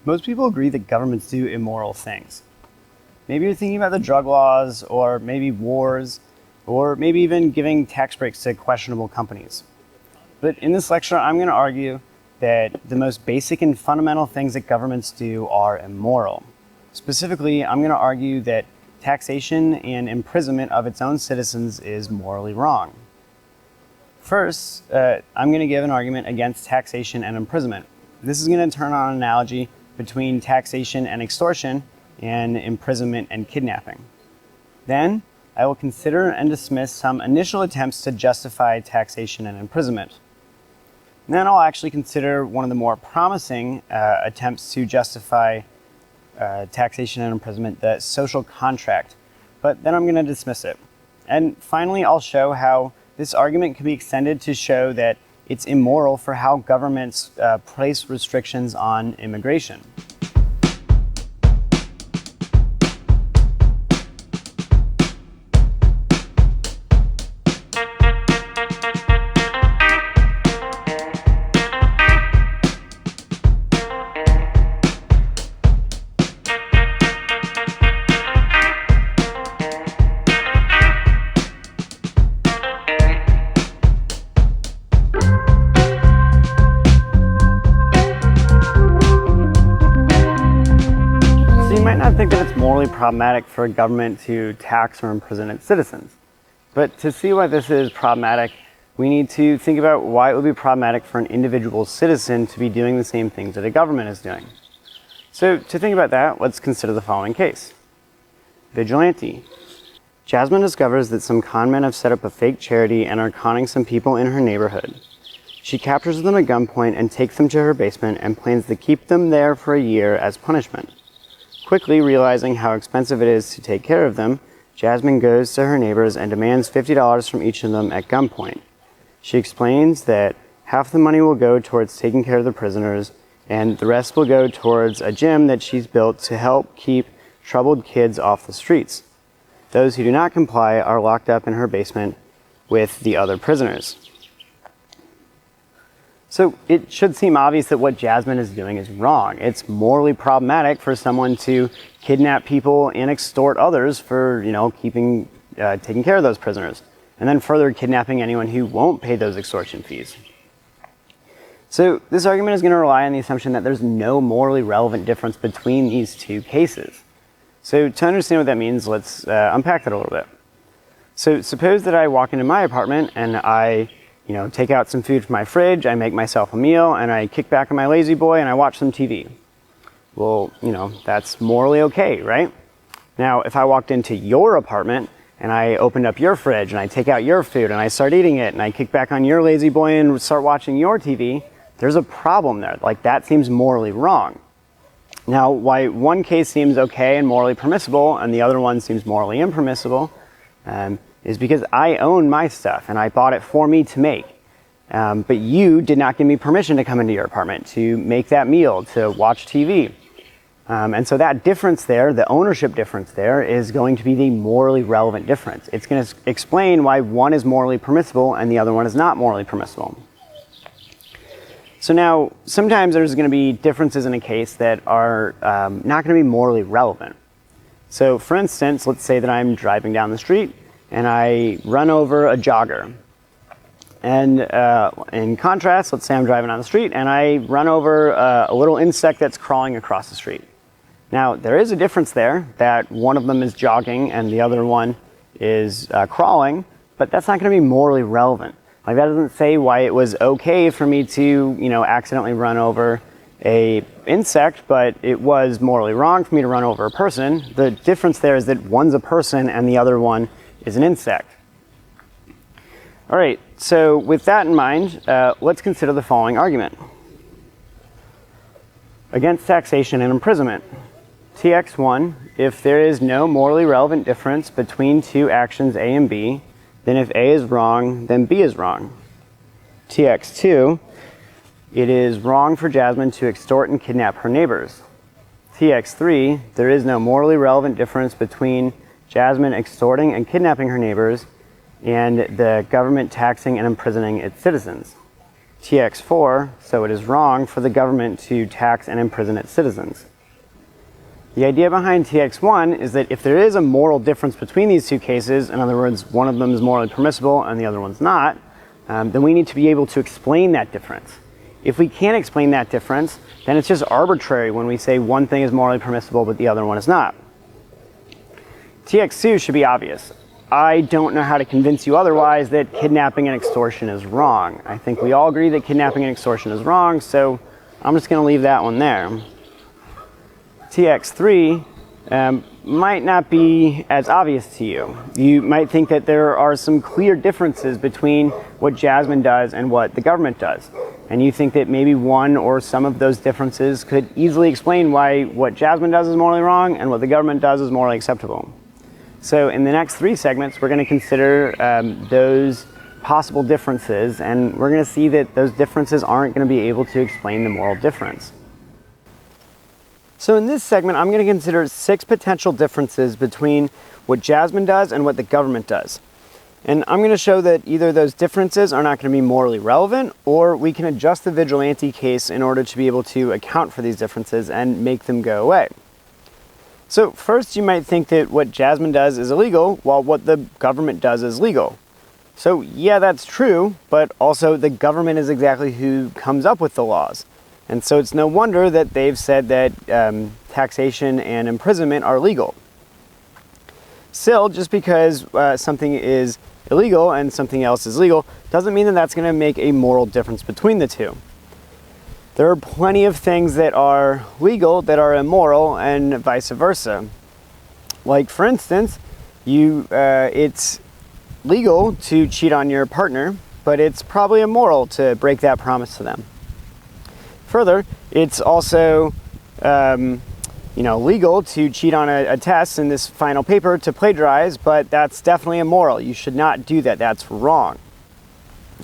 Most people agree that governments do immoral things. Maybe you're thinking about the drug laws, or maybe wars, or maybe even giving tax breaks to questionable companies. But in this lecture, I'm going to argue that the most basic and fundamental things that governments do are immoral. Specifically, I'm going to argue that taxation and imprisonment of its own citizens is morally wrong. First, I'm going to give an argument against taxation and imprisonment. This is going to turn on an analogy between taxation and extortion and imprisonment and kidnapping. Then, I will consider and dismiss some initial attempts to justify taxation and imprisonment. And then I'll actually consider one of the more promising attempts to justify taxation and imprisonment, the social contract. But then I'm going to dismiss it. And finally, I'll show how this argument can be extended to show that it's immoral for how governments place restrictions on immigration. I think that it's morally problematic for a government to tax or imprison its citizens. But to see why this is problematic, we need to think about why it would be problematic for an individual citizen to be doing the same things that a government is doing. So to think about that, let's consider the following case. Vigilante. Jasmine discovers that some con men have set up a fake charity and are conning some people in her neighborhood. She captures them at gunpoint and takes them to her basement and plans to keep them there for a year as punishment. Quickly realizing how expensive it is to take care of them, Jasmine goes to her neighbors and demands $50 from each of them at gunpoint. She explains that half the money will go towards taking care of the prisoners, and the rest will go towards a gym that she's built to help keep troubled kids off the streets. Those who do not comply are locked up in her basement with the other prisoners. So it should seem obvious that what Jasmine is doing is wrong. It's morally problematic for someone to kidnap people and extort others for, taking care of those prisoners, and then further kidnapping anyone who won't pay those extortion fees. So this argument is going to rely on the assumption that there's no morally relevant difference between these two cases. So to understand what that means, let's unpack that a little bit. So suppose that I walk into my apartment and I take out some food from my fridge, I make myself a meal, and I kick back on my lazy boy and I watch some TV. Well, that's morally okay, right? Now, if I walked into your apartment and I opened up your fridge and I take out your food and I start eating it and I kick back on your lazy boy and start watching your TV, there's a problem there. Like, that seems morally wrong. Now, why one case seems okay and morally permissible and the other one seems morally impermissible, is because I own my stuff and I bought it for me to make. But you did not give me permission to come into your apartment to make that meal, to watch TV. And so that difference there, the ownership difference there, is going to be the morally relevant difference. It's going to explain why one is morally permissible and the other one is not morally permissible. So now, sometimes there's going to be differences in a case that are not going to be morally relevant. So for instance, let's say that I'm driving down the street and I run over a jogger. And in contrast, let's say I'm driving on the street and I run over a little insect that's crawling across the street. Now, there is a difference there, that one of them is jogging and the other one is crawling, but that's not going to be morally relevant. Like, that doesn't say why it was okay for me to, accidentally run over a insect, but it was morally wrong for me to run over a person. The difference there is that one's a person and the other one is an insect. All right, so with that in mind, let's consider the following argument. Against taxation and imprisonment. TX1, if there is no morally relevant difference between two actions A and B, then if A is wrong, then B is wrong. TX2, it is wrong for Jasmine to extort and kidnap her neighbors. TX3, there is no morally relevant difference between Jasmine extorting and kidnapping her neighbors and the government taxing and imprisoning its citizens. TX4, so it is wrong for the government to tax and imprison its citizens. The idea behind TX1 is that if there is a moral difference between these two cases, in other words, one of them is morally permissible and the other one's not, then we need to be able to explain that difference. If we can't explain that difference, then it's just arbitrary when we say one thing is morally permissible but the other one is not. TX2 should be obvious. I don't know how to convince you otherwise that kidnapping and extortion is wrong. I think we all agree that kidnapping and extortion is wrong, so I'm just going to leave that one there. TX3 might not be as obvious to you. You might think that there are some clear differences between what Jasmine does and what the government does. And you think that maybe one or some of those differences could easily explain why what Jasmine does is morally wrong and what the government does is morally acceptable. So in the next 3 segments, we're going to consider those possible differences, and we're going to see that those differences aren't going to be able to explain the moral difference. So in this segment, I'm going to consider 6 potential differences between what Jasmine does and what the government does. And I'm going to show that either those differences are not going to be morally relevant, or we can adjust the vigilante case in order to be able to account for these differences and make them go away. So first, you might think that what Jasmine does is illegal, while what the government does is legal. So yeah, that's true, but also the government is exactly who comes up with the laws. And so it's no wonder that they've said that taxation and imprisonment are legal. Still, just because something is illegal and something else is legal doesn't mean that that's going to make a moral difference between the two. There are plenty of things that are legal that are immoral and vice versa. Like, for instance, it's legal to cheat on your partner, but it's probably immoral to break that promise to them. Further, it's also legal to cheat on a test in this final paper to plagiarize, but that's definitely immoral. You should not do that. That's wrong.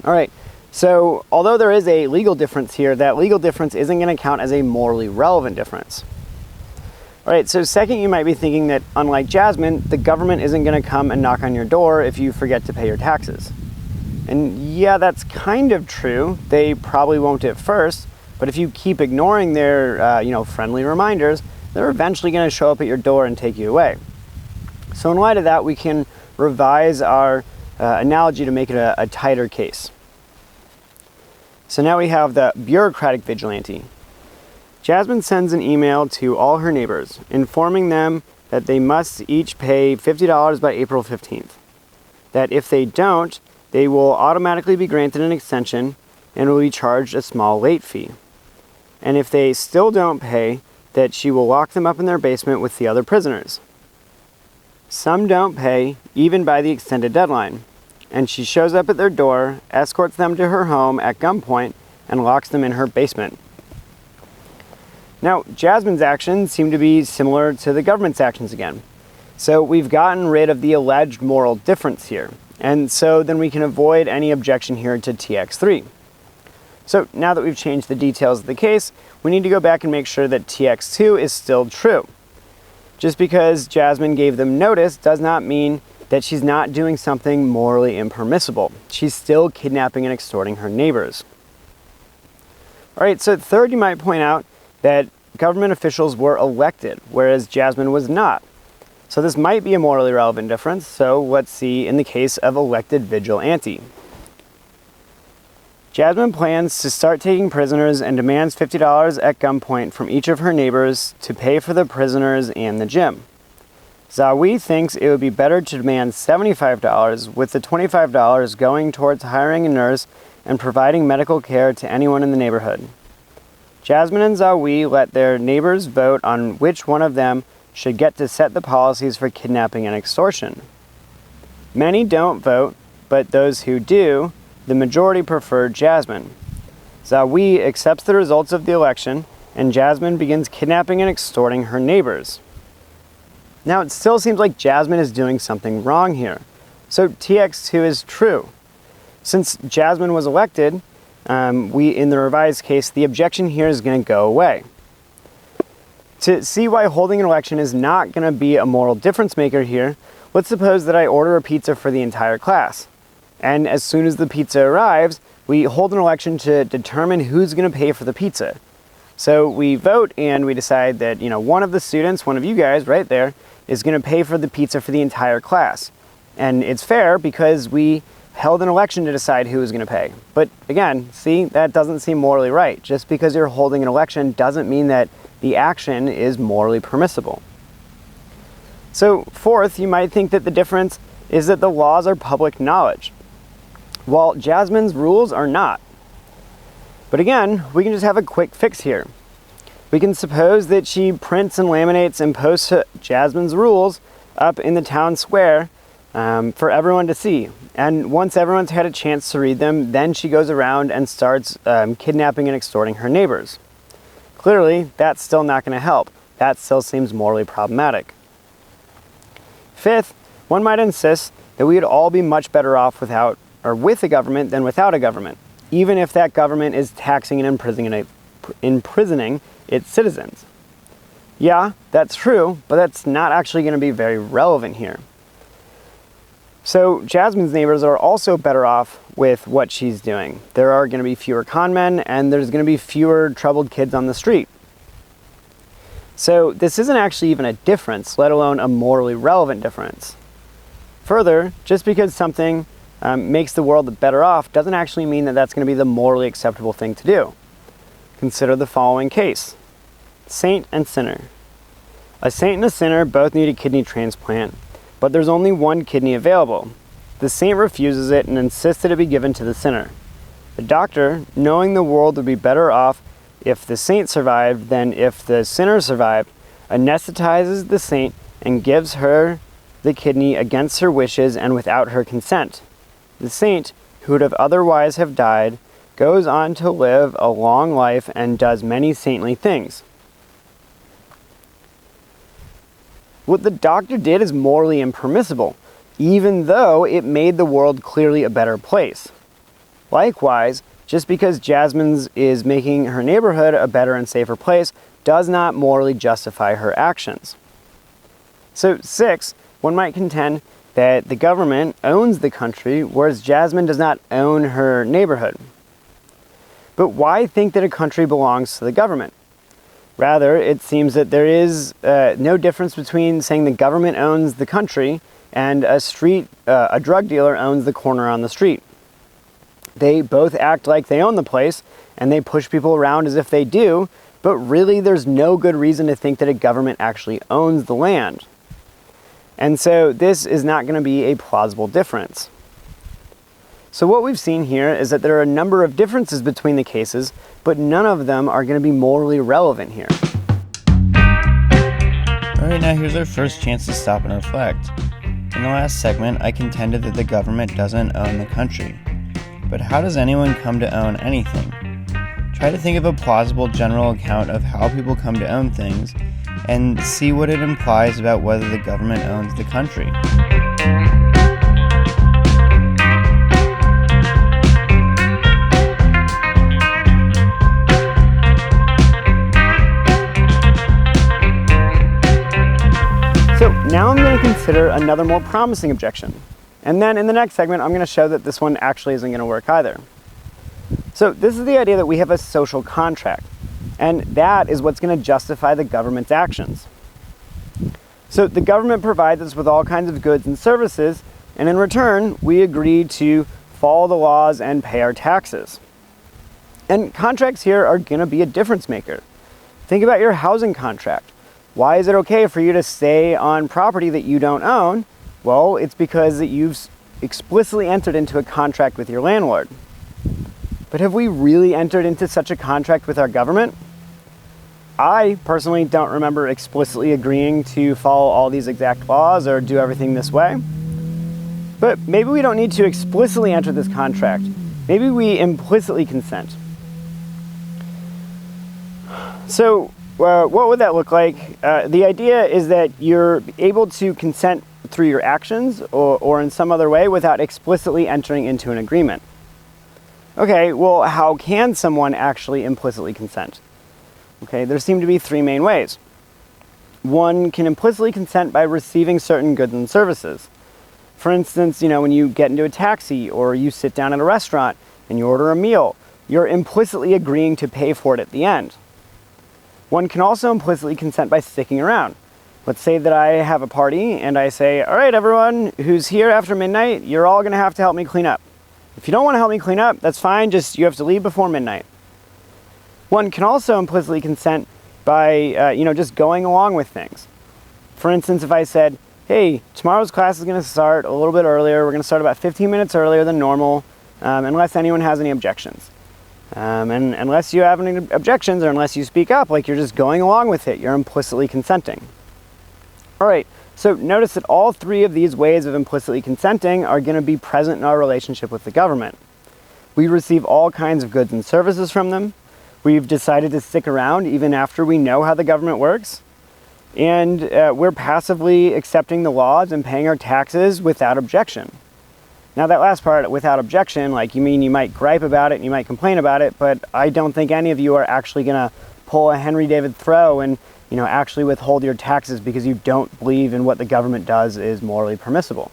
All right. So although there is a legal difference here, that legal difference isn't going to count as a morally relevant difference. All right, so second, you might be thinking that unlike Jasmine, the government isn't going to come and knock on your door if you forget to pay your taxes. And yeah, that's kind of true. They probably won't at first, but if you keep ignoring their friendly reminders, they're eventually going to show up at your door and take you away. So in light of that, we can revise our analogy to make it a tighter case. So now we have the bureaucratic vigilante. Jasmine sends an email to all her neighbors, informing them that they must each pay $50 by April 15th. That if they don't, they will automatically be granted an extension and will be charged a small late fee. And if they still don't pay, that she will lock them up in their basement with the other prisoners. Some don't pay, even by the extended deadline, and she shows up at their door, escorts them to her home at gunpoint, and locks them in her basement. Now, Jasmine's actions seem to be similar to the government's actions again. So we've gotten rid of the alleged moral difference here, and so then we can avoid any objection here to TX3. So now that we've changed the details of the case, we need to go back and make sure that TX2 is still true. Just because Jasmine gave them notice does not mean that she's not doing something morally impermissible. She's still kidnapping and extorting her neighbors. All right, so third, you might point out that government officials were elected, whereas Jasmine was not. So this might be a morally relevant difference, so let's see in the case of elected vigilante. Jasmine plans to start taking prisoners and demands $50 at gunpoint from each of her neighbors to pay for the prisoners and the gym. Zawi thinks it would be better to demand $75, with the $25 going towards hiring a nurse and providing medical care to anyone in the neighborhood. Jasmine and Zawi let their neighbors vote on which one of them should get to set the policies for kidnapping and extortion. Many don't vote, but those who do, the majority prefer Jasmine. Zawi accepts the results of the election, and Jasmine begins kidnapping and extorting her neighbors. Now, it still seems like Jasmine is doing something wrong here. So TX2 is true. Since Jasmine was elected, in the revised case, the objection here is going to go away. To see why holding an election is not going to be a moral difference maker here, let's suppose that I order a pizza for the entire class. And as soon as the pizza arrives, we hold an election to determine who's going to pay for the pizza. So we vote and we decide that, one of the students, one of you guys right there, is going to pay for the pizza for the entire class. And it's fair because we held an election to decide who was going to pay. But again, see, that doesn't seem morally right. Just because you're holding an election doesn't mean that the action is morally permissible. So fourth, you might think that the difference is that the laws are public knowledge, while Jasmine's rules are not. But again, we can just have a quick fix here. We can suppose that she prints and laminates and posts Jasmine's rules up in the town square for everyone to see. And once everyone's had a chance to read them, then she goes around and starts kidnapping and extorting her neighbors. Clearly, that's still not going to help. That still seems morally problematic. Fifth, one might insist that we would all be much better off with a government than without a government, even if that government is taxing and imprisoning its citizens. Yeah, that's true, but that's not actually going to be very relevant here. So Jasmine's neighbors are also better off with what she's doing. There are going to be fewer con men, and there's going to be fewer troubled kids on the street. So this isn't actually even a difference, let alone a morally relevant difference. Further, just because something makes the world better off doesn't actually mean that that's going to be the morally acceptable thing to do. Consider the following case. Saint and sinner. A saint and a sinner both need a kidney transplant, but there's only one kidney available. The saint refuses it and insists that it be given to the sinner. The doctor, knowing the world would be better off if the saint survived than if the sinner survived, anesthetizes the saint and gives her the kidney against her wishes and without her consent. The saint, who would have otherwise have died, goes on to live a long life and does many saintly things. What the doctor did is morally impermissible, even though it made the world clearly a better place. Likewise, just because Jasmine's is making her neighborhood a better and safer place does not morally justify her actions. So 6, one might contend that the government owns the country, whereas Jasmine does not own her neighborhood. But why think that a country belongs to the government? Rather, it seems that there is no difference between saying the government owns the country and a drug dealer owns the corner on the street. They both act like they own the place, and they push people around as if they do, but really there's no good reason to think that a government actually owns the land. And so this is not going to be a plausible difference. So what we've seen here is that there are a number of differences between the cases, but none of them are going to be morally relevant here. Alright, now here's our first chance to stop and reflect. In the last segment, I contended that the government doesn't own the country. But how does anyone come to own anything? Try to think of a plausible general account of how people come to own things, and see what it implies about whether the government owns the country. So now I'm going to consider another more promising objection. And then in the next segment, I'm going to show that this one actually isn't going to work either. So this is the idea that we have a social contract, and that is what's going to justify the government's actions. So the government provides us with all kinds of goods and services, and in return, we agree to follow the laws and pay our taxes. And contracts here are going to be a difference maker. Think about your housing contract. Why is it okay for you to stay on property that you don't own? Well, it's because that you've explicitly entered into a contract with your landlord. But have we really entered into such a contract with our government? I personally don't remember explicitly agreeing to follow all these exact laws or do everything this way. But maybe we don't need to explicitly enter this contract. Maybe we implicitly consent. So what would that look like? The idea is that you're able to consent through your actions or in some other way without explicitly entering into an agreement. Okay, well, how can someone actually implicitly consent? Okay, there seem to be 3 main ways. One can implicitly consent by receiving certain goods and services. For instance, when you get into a taxi or you sit down at a restaurant and you order a meal, you're implicitly agreeing to pay for it at the end. One can also implicitly consent by sticking around. Let's say that I have a party and I say, all right, everyone who's here after midnight, you're all going to have to help me clean up. If you don't want to help me clean up, that's fine, just you have to leave before midnight. One can also implicitly consent by, just going along with things. For instance, if I said, hey, tomorrow's class is going to start a little bit earlier, we're going to start about 15 minutes earlier than normal, unless anyone has any objections. And unless you have any objections or unless you speak up, like you're just going along with it, you're implicitly consenting. All right, so notice that all three of these ways of implicitly consenting are going to be present in our relationship with the government. We receive all kinds of goods and services from them. We've decided to stick around even after we know how the government works. And we're passively accepting the laws and paying our taxes without objection. Now that last part, without objection, you might gripe about it and you might complain about it, but I don't think any of you are actually going to pull a Henry David Thoreau and actually withhold your taxes because you don't believe in what the government does is morally permissible.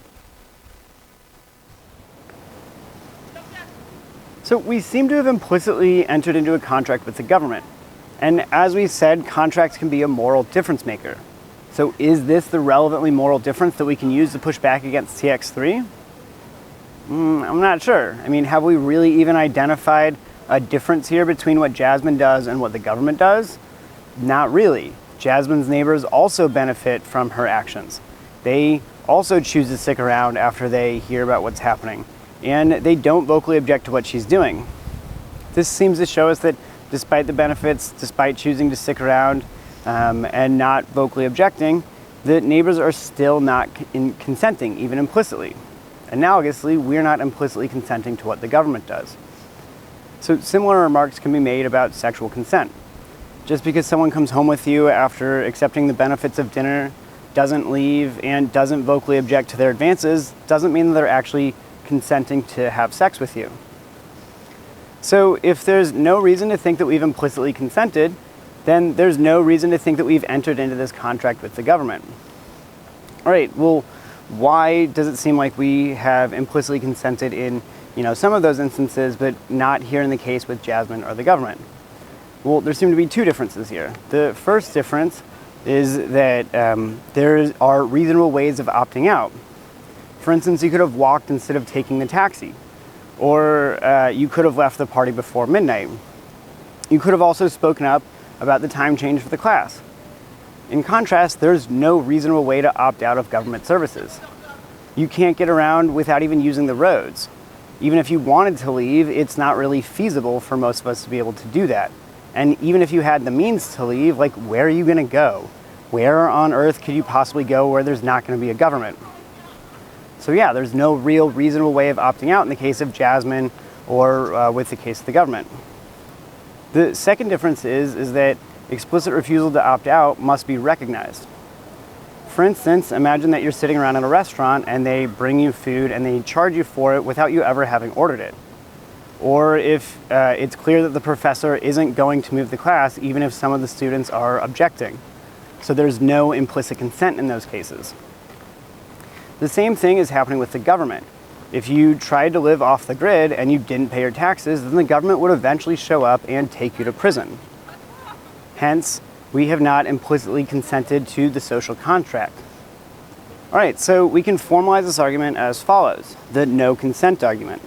So we seem to have implicitly entered into a contract with the government. And as we said, contracts can be a moral difference maker. So is this the relevantly moral difference that we can use to push back against TX3? I'm not sure. Have we really even identified a difference here between what Jasmine does and what the government does? Not really. Jasmine's neighbors also benefit from her actions. They also choose to stick around after they hear about what's happening, and they don't vocally object to what she's doing. This seems to show us that despite the benefits, despite choosing to stick around and not vocally objecting, the neighbors are still not consenting, even implicitly. Analogously, we're not implicitly consenting to what the government does. So similar remarks can be made about sexual consent. Just because someone comes home with you after accepting the benefits of dinner, doesn't leave, and doesn't vocally object to their advances, doesn't mean that they're actually consenting to have sex with you. So if there's no reason to think that we've implicitly consented, then there's no reason to think that we've entered into this contract with the government. All right, well, why does it seem like we have implicitly consented in, some of those instances, but not here in the case with Jasmine or the government? Well, there seem to be two differences here. The first difference is that there are reasonable ways of opting out. For instance, you could have walked instead of taking the taxi, or you could have left the party before midnight. You could have also spoken up about the time change for the class. In contrast, there's no reasonable way to opt out of government services. You can't get around without even using the roads. Even if you wanted to leave, it's not really feasible for most of us to be able to do that. And even if you had the means to leave, where are you going to go? Where on earth could you possibly go where there's not going to be a government? So yeah, there's no real reasonable way of opting out in the case of Jasmine or with the case of the government. The second difference is that explicit refusal to opt out must be recognized. For instance, imagine that you're sitting around in a restaurant and they bring you food and they charge you for it without you ever having ordered it. Or if it's clear that the professor isn't going to move the class, even if some of the students are objecting. So there's no implicit consent in those cases. The same thing is happening with the government. If you tried to live off the grid and you didn't pay your taxes, then the government would eventually show up and take you to prison. Hence, we have not implicitly consented to the social contract. All right, so we can formalize this argument as follows: the no consent argument.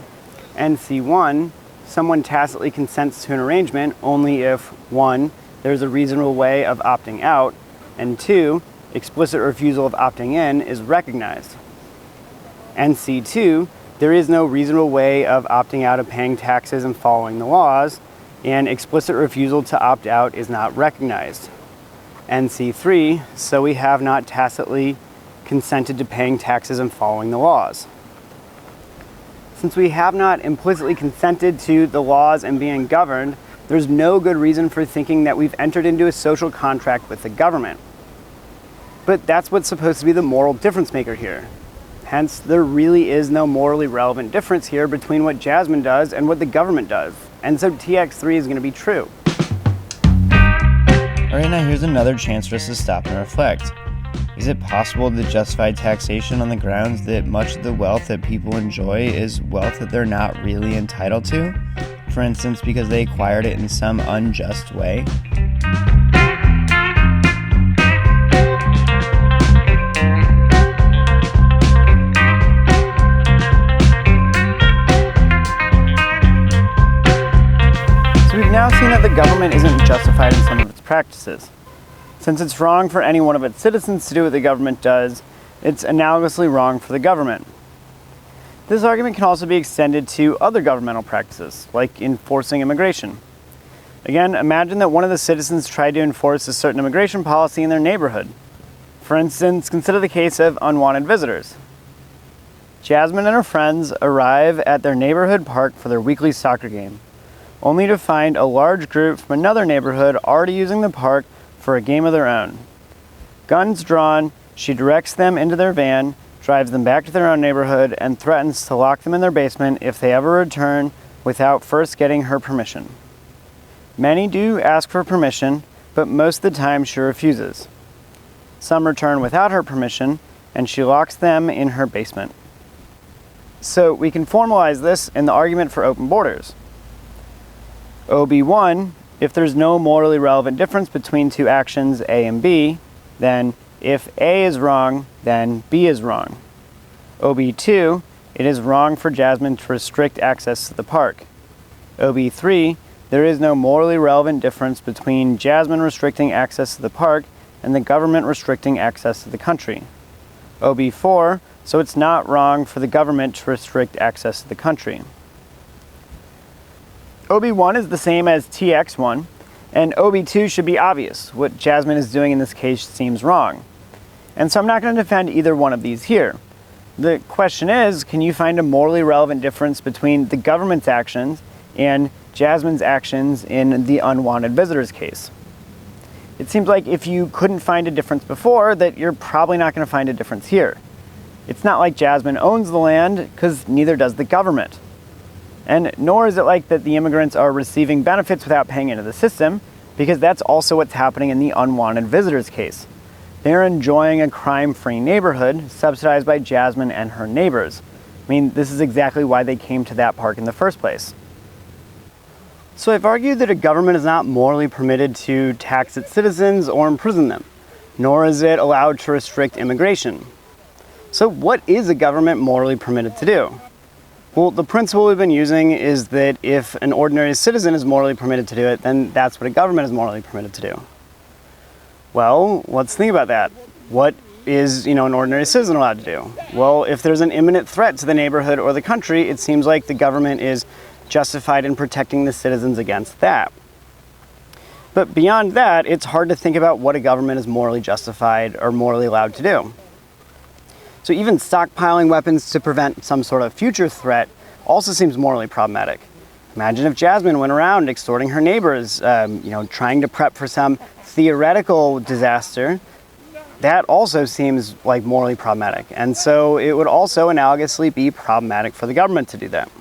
NC1, someone tacitly consents to an arrangement only if 1, there's a reasonable way of opting out, and 2, explicit refusal of opting in is recognized. NC2, there is no reasonable way of opting out of paying taxes and following the laws, and explicit refusal to opt out is not recognized. NC3, so we have not tacitly consented to paying taxes and following the laws. Since we have not implicitly consented to the laws and being governed, there's no good reason for thinking that we've entered into a social contract with the government. But that's what's supposed to be the moral difference maker here. Hence, there really is no morally relevant difference here between what Jasmine does and what the government does. And so TX3 is going to be true. Alright, now here's another chance for us to stop and reflect. Is it possible to justify taxation on the grounds that much of the wealth that people enjoy is wealth that they're not really entitled to? For instance, because they acquired it in some unjust way? So we've now seen that the government isn't justified in some of its practices. Since it's wrong for any one of its citizens to do what the government does, it's analogously wrong for the government. This argument can also be extended to other governmental practices, like enforcing immigration. Again, imagine that one of the citizens tried to enforce a certain immigration policy in their neighborhood. For instance, consider the case of unwanted visitors. Jasmine and her friends arrive at their neighborhood park for their weekly soccer game, only to find a large group from another neighborhood already using the park for a game of their own. Guns drawn, she directs them into their van, drives them back to their own neighborhood, and threatens to lock them in their basement if they ever return without first getting her permission. Many do ask for permission, but most of the time she refuses. Some return without her permission, and she locks them in her basement. So we can formalize this in the argument for open borders. OB1, if there's no morally relevant difference between two actions A and B, then if A is wrong, then B is wrong. OB2, it is wrong for Jasmine to restrict access to the park. OB3, there is no morally relevant difference between Jasmine restricting access to the park and the government restricting access to the country. OB4, so it's not wrong for the government to restrict access to the country. OB1 is the same as TX1, and OB2 should be obvious. What Jasmine is doing in this case seems wrong. And so I'm not going to defend either one of these here. The question is, can you find a morally relevant difference between the government's actions and Jasmine's actions in the unwanted visitors case? It seems like if you couldn't find a difference before, that you're probably not going to find a difference here. It's not like Jasmine owns the land, because neither does the government. And nor is it like that the immigrants are receiving benefits without paying into the system, because that's also what's happening in the unwanted visitors case. They're enjoying a crime-free neighborhood subsidized by Jasmine and her neighbors. I mean, this is exactly why they came to that park in the first place. So I've argued that a government is not morally permitted to tax its citizens or imprison them, nor is it allowed to restrict immigration. So what is a government morally permitted to do? Well, the principle we've been using is that if an ordinary citizen is morally permitted to do it, then that's what a government is morally permitted to do. Well, let's think about that. What is, an ordinary citizen allowed to do? Well, if there's an imminent threat to the neighborhood or the country, it seems like the government is justified in protecting the citizens against that. But beyond that, it's hard to think about what a government is morally justified or morally allowed to do. So even stockpiling weapons to prevent some sort of future threat also seems morally problematic. Imagine if Jasmine went around extorting her neighbors, trying to prep for some theoretical disaster. That also seems like morally problematic. And so it would also analogously be problematic for the government to do that.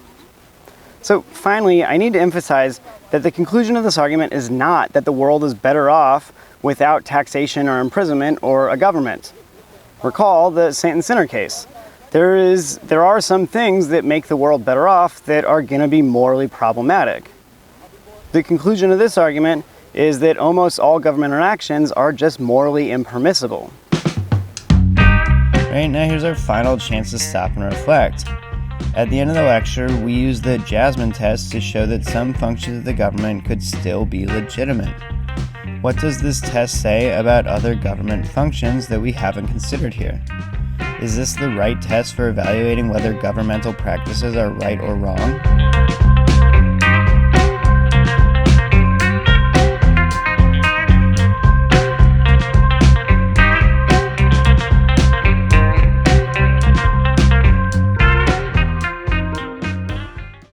So finally, I need to emphasize that the conclusion of this argument is not that the world is better off without taxation or imprisonment or a government. Recall the saint and sinner case. There are some things that make the world better off that are going to be morally problematic. The conclusion of this argument is that almost all government interactions are just morally impermissible. Right, now here's our final chance to stop and reflect. At the end of the lecture, we use the Jasmine test to show that some functions of the government could still be legitimate. What does this test say about other government functions that we haven't considered here? Is this the right test for evaluating whether governmental practices are right or wrong?